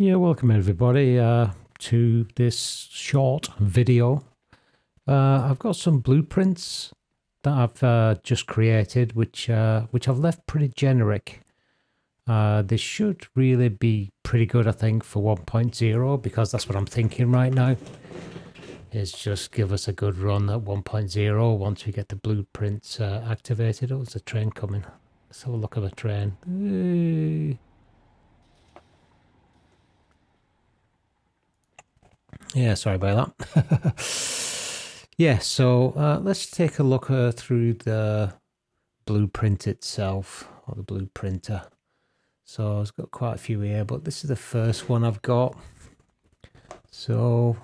Yeah, welcome everybody to this short video. I've got some blueprints that I've just created, which I've left pretty generic. This should really be pretty good, I think, for 1.0, because that's what I'm thinking right now. Is just give us a good run at 1.0 once we get the blueprints activated. Oh, there's a train coming. Let's have a look at the train. Hey. Yeah, sorry about that. Yeah, so let's take a look through the blueprint itself, or the blueprinter. So I've got quite a few here, but this is the first one I've got. So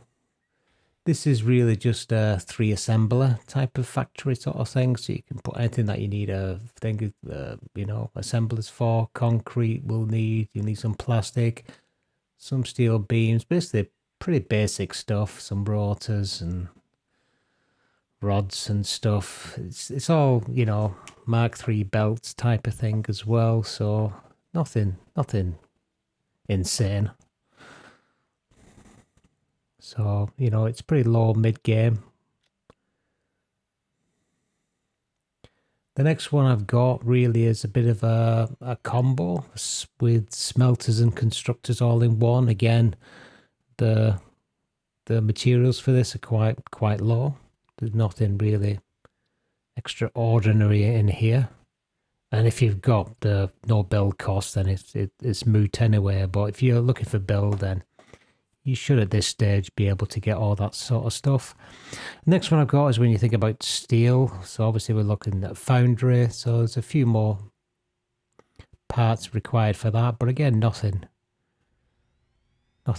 this is really just a 3 assembler type of factory sort of thing. So you can put anything that you need a thing, assemblers for. Concrete will need, you need some plastic, some steel beams, basically pretty basic stuff, some rotors and rods and stuff. It's all, Mark III belts type of thing as well, so nothing insane. So, it's pretty low mid-game. The next one I've got really is a bit of a combo with smelters and constructors all in one. Again, the materials for this are quite low. There's nothing really extraordinary in here, and if you've got the no build cost, then it's moot anyway. But if you're looking for build, then you should at this stage be able to get all that sort of stuff. Next one I've got is when you think about steel. So obviously we're looking at Foundry, so there's a few more parts required for that, but again, nothing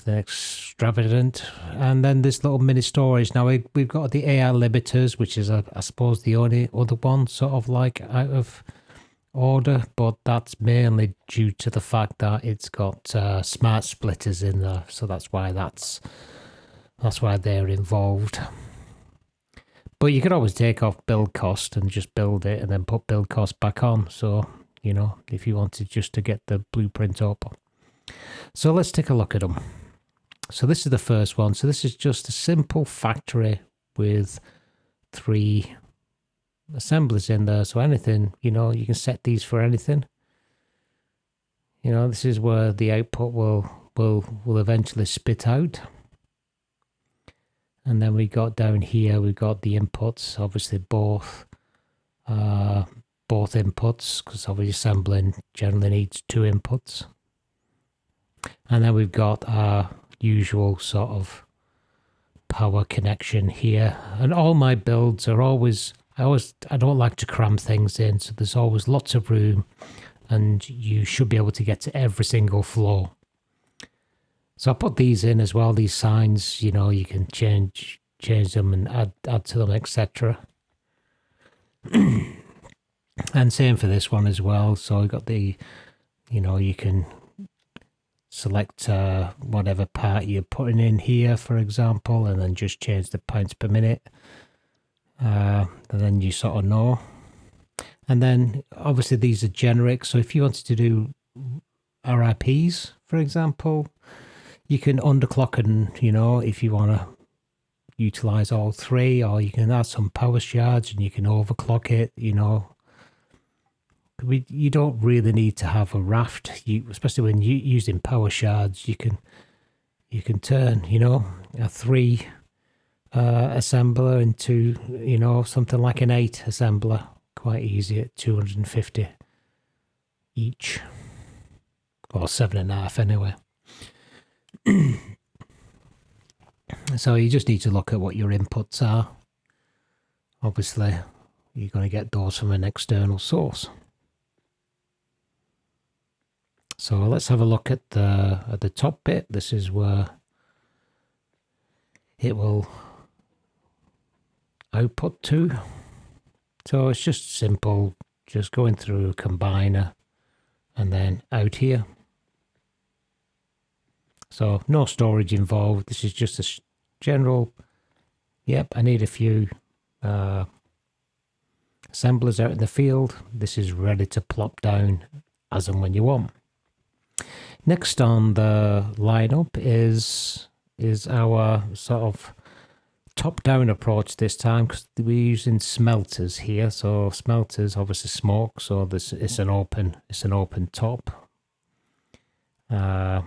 extravagant. And then this little mini storage. Now we've got the AR limiters, which is I suppose the only other one sort of like out of order, but that's mainly due to the fact that it's got smart splitters in there, so that's why they're involved. But you could always take off build cost and just build it and then put build cost back on, so if you wanted just to get the blueprint up. So let's take a look at them. So this is the first one. So this is just a simple factory with 3 assemblers in there. So anything, you can set these for anything. This is where the output will eventually spit out. And then we got down here, we've got the inputs, obviously both inputs, because obviously assembling generally needs 2 inputs. And then we've got our usual sort of power connection here. And all my builds are always, I don't like to cram things in, so there's always lots of room, and you should be able to get to every single floor. So I put these in as well, these signs, you can change them and add to them, etc. And same for this one as well. So we've got the, you can select whatever part you're putting in here, for example, and then just change the pounds per minute. And then you sort of know. And then obviously these are generic, so if you wanted to do RIPs, for example, you can underclock and, if you want to utilize all 3, or you can add some power shards and you can overclock it, You don't really need to have a raft, especially when you're using power shards. You can turn, a 3 assembler into, something like an 8 assembler quite easy at 250 each, or 7.5 anyway. So you just need to look at what your inputs are. Obviously, you're going to get those from an external source. So let's have a look at the top bit. This is where it will output to. So it's just simple, just going through a combiner and then out here. So no storage involved. This is just a general, yep, I need a few assemblers out in the field. This is ready to plop down as and when you want. Next on the lineup is our sort of top-down approach this time, because we're using smelters here. So smelters obviously smoke, so this it's an open top. That's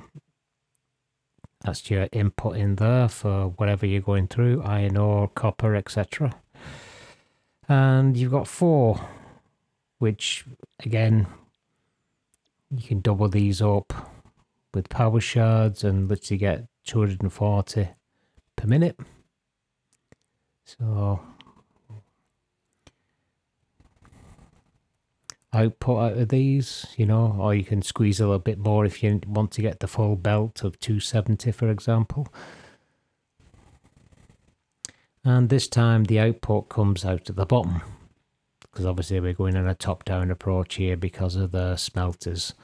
your input in there for whatever you're going through, iron ore, copper, etc. And you've got 4, which again you can double these up with power shards and literally get 240 per minute. So output out of these, you know, or you can squeeze a little bit more if you want to get the full belt of 270, for example. And this time the output comes out at the bottom, because obviously we're going on a top-down approach here because of the smelters.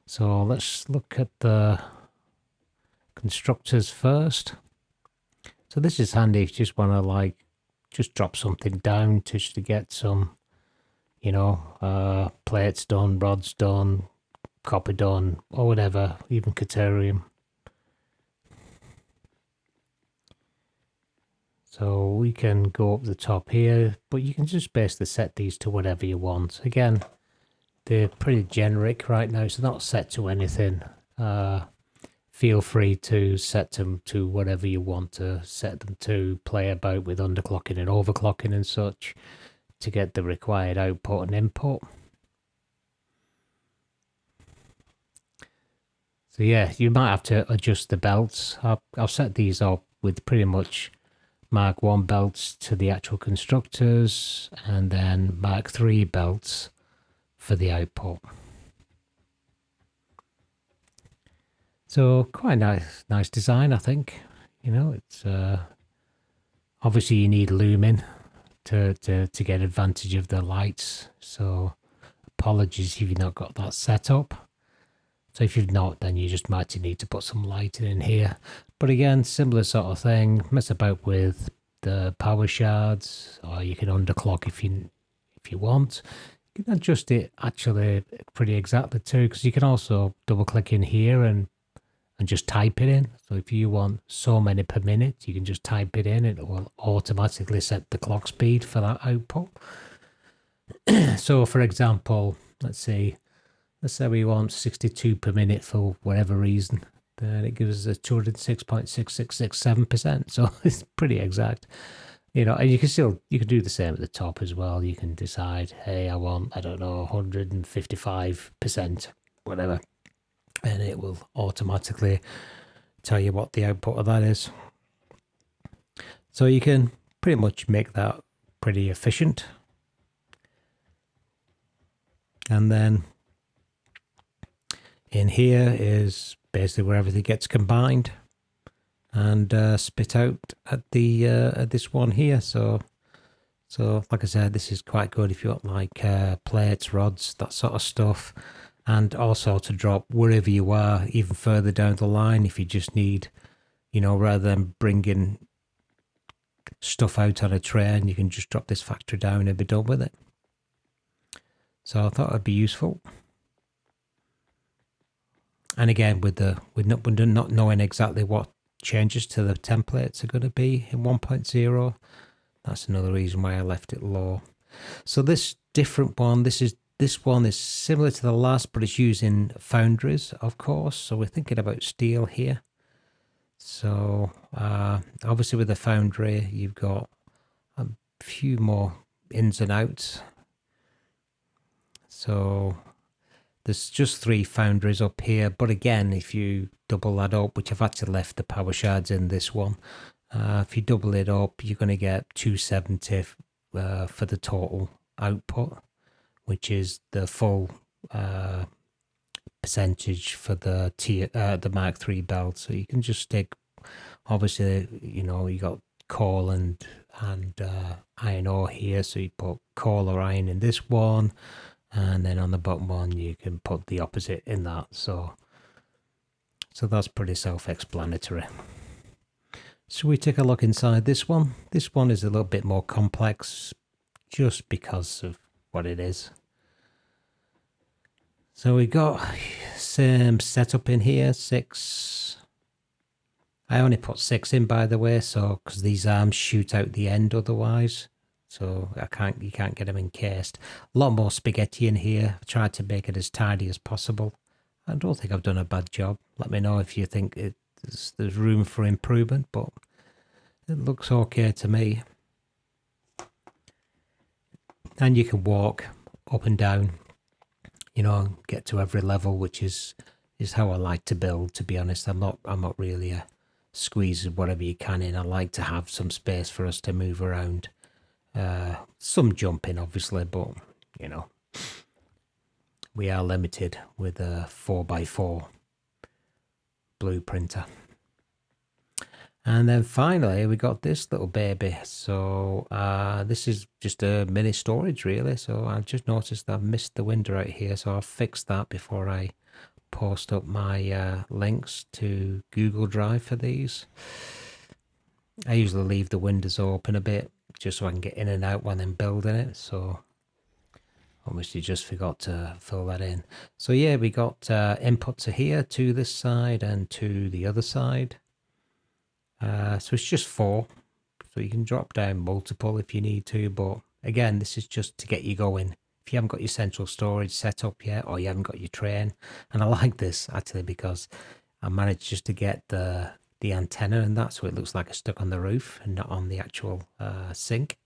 So let's look at the constructors first. So this is handy if you just want to like just drop something down to get some, you know, plates done, rods done, copper done, or whatever, even caterium. So we can go up the top here, but you can just basically set these to whatever you want. Again, they're pretty generic right now, so not set to anything. Feel free to set them to whatever you want to set them to. Play about with underclocking and overclocking and such to get the required output and input. So yeah, you might have to adjust the belts. I'll set these up with pretty much Mark 1 belts to the actual constructors, and then Mark 3 belts for the output. So quite nice design, I think. You know, it's obviously you need looming to get advantage of the lights. So apologies if you've not got that set up. So if you've not, then you just might need to put some lighting in here. But again, similar sort of thing. Mess about with the power shards, or you can underclock if you want. You can adjust it actually pretty exactly too, because you can also double click in here and just type it in. So if you want so many per minute, you can just type it in. It will automatically set the clock speed for that output. So for example, let's say we want 62 per minute for whatever reason. Then it gives us a 206.6667%. So it's pretty exact. You know, and you can do the same at the top as well. You can decide, hey, I want, I don't know, 155%, whatever. And it will automatically tell you what the output of that is. So you can pretty much make that pretty efficient. And then in here is basically where everything gets combined and spit out at the at this one here. So like I said, this is quite good if you want like plates, rods, that sort of stuff. And also to drop wherever you are, even further down the line, if you just need, you know, rather than bringing stuff out on a train, you can just drop this factory down and be done with it. So I thought it'd be useful. And again, with not knowing exactly what changes to the templates are going to be in 1.0, that's another reason why I left it low. So this different one, this one is similar to the last, but it's using foundries, of course. So we're thinking about steel here. So obviously with the foundry, you've got a few more ins and outs. So there's just 3 foundries up here. But again, if you double that up, which I've actually left the power shards in this one, if you double it up, you're going to get 270 for the total output, which is the full percentage for the Mark III belt. So you can just stick, obviously, you know, you got coal and iron ore here. So you put coal or iron in this one, and then on the bottom one you can put the opposite in that. So that's pretty self-explanatory. So we take a look inside this one. This one is a little bit more complex just because of what it is. So we got some setup in here, 6. I only put 6 in, by the way, so because these arms shoot out the end otherwise, so you can't get them encased. A lot more spaghetti in here. I tried to make it as tidy as possible. I don't think I've done a bad job. Let me know if you think there's room for improvement, but it looks okay to me. And you can walk up and down, you know, get to every level, which is how I like to build, to be honest. I'm not really a squeeze whatever you can in. I like to have some space for us to move around. Some jumping, obviously, but, you know, we are limited with a 4x4 blueprinter. And then finally, we got this little baby. So this is just a mini storage, really. So I've just noticed I've missed the window out here. So I'll fix that before I post up my links to Google Drive for these. I usually leave the windows open a bit just so I can get in and out when I'm building it. So obviously just forgot to fill that in. So yeah, we got inputs here to this side and to the other side. So it's just 4, so you can drop down multiple if you need to, but again, this is just to get you going. If you haven't got your central storage set up yet, or you haven't got your train, and I like this actually because I managed just to get the antenna and that, so it looks like it's stuck on the roof and not on the actual sink.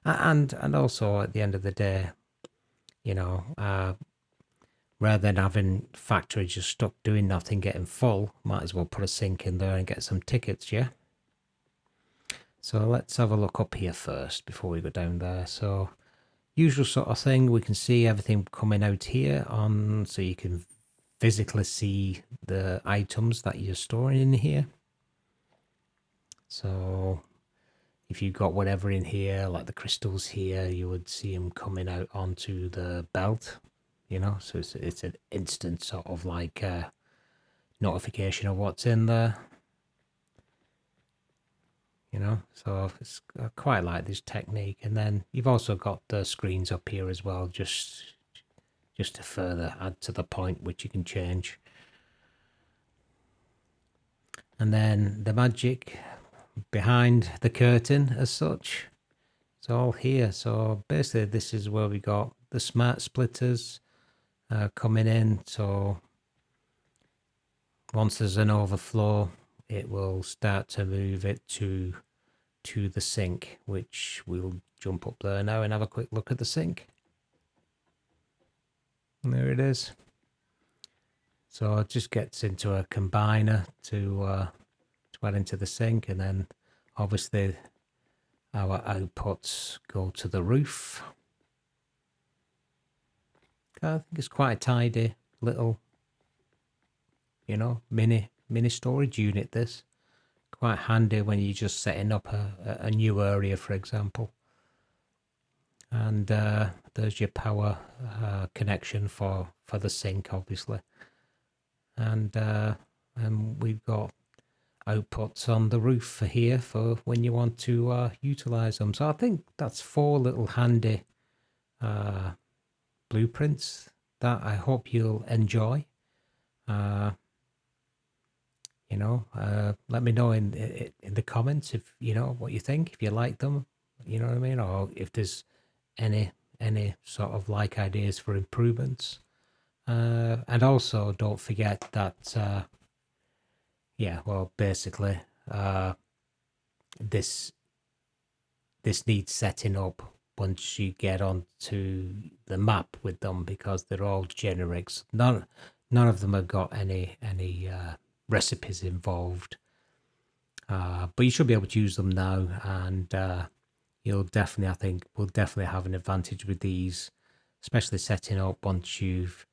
And also at the end of the day, you know, rather than having factory just stuck doing nothing, getting full, might as well put a sink in there and get some tickets, yeah? So let's have a look up here first before we go down there. So usual sort of thing, we can see everything coming out here on, so you can physically see the items that you're storing in here. So if you've got whatever in here, like the crystals here, you would see them coming out onto the belt. You know, so it's an instant sort of like notification of what's in there. You know, so it's I quite like this technique. And then you've also got the screens up here as well, just to further add to the point, which you can change. And then the magic behind the curtain as such, it's all here. So basically this is where we got the smart splitters coming in. So once there's an overflow, it will start to move it to the sink, which we'll jump up there now and have a quick look at the sink. And there it is. So it just gets into a combiner to add into the sink, and then obviously our outputs go to the roof. I think it's quite a tidy little, you know, mini storage unit. This quite handy when you're just setting up a new area, for example. And there's your power connection for the sink, obviously. And we've got outputs on the roof for here for when you want to utilize them. So I think that's 4 little handy blueprints that I hope you'll enjoy. You know, let me know in the comments if you know what you think, if you like them, you know what I mean, or if there's any sort of like ideas for improvements. And also don't forget that yeah, well, basically this needs setting up once you get onto the map with them, because they're all generics. None of them have got any recipes involved, but you should be able to use them now, and you'll definitely, I think, will definitely have an advantage with these, especially setting up once you've,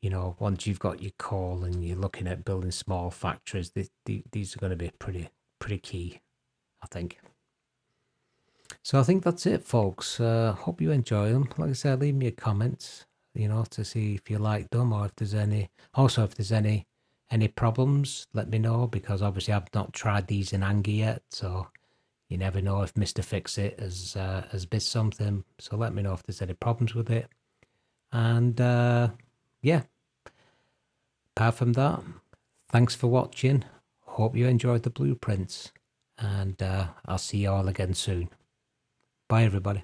you know, once you've got your call and you're looking at building small factories. These are going to be pretty key, I think. So I think that's it, folks. Hope you enjoy them. Like I said, leave me a comment, you know, to see if you like them, or if there's any. Also, if there's any problems, let me know, because obviously I've not tried these in anger yet, so you never know if Mr. Fix-It has missed something. So let me know if there's any problems with it. And yeah, apart from that, thanks for watching. Hope you enjoyed the blueprints, and I'll see you all again soon. Bye everybody.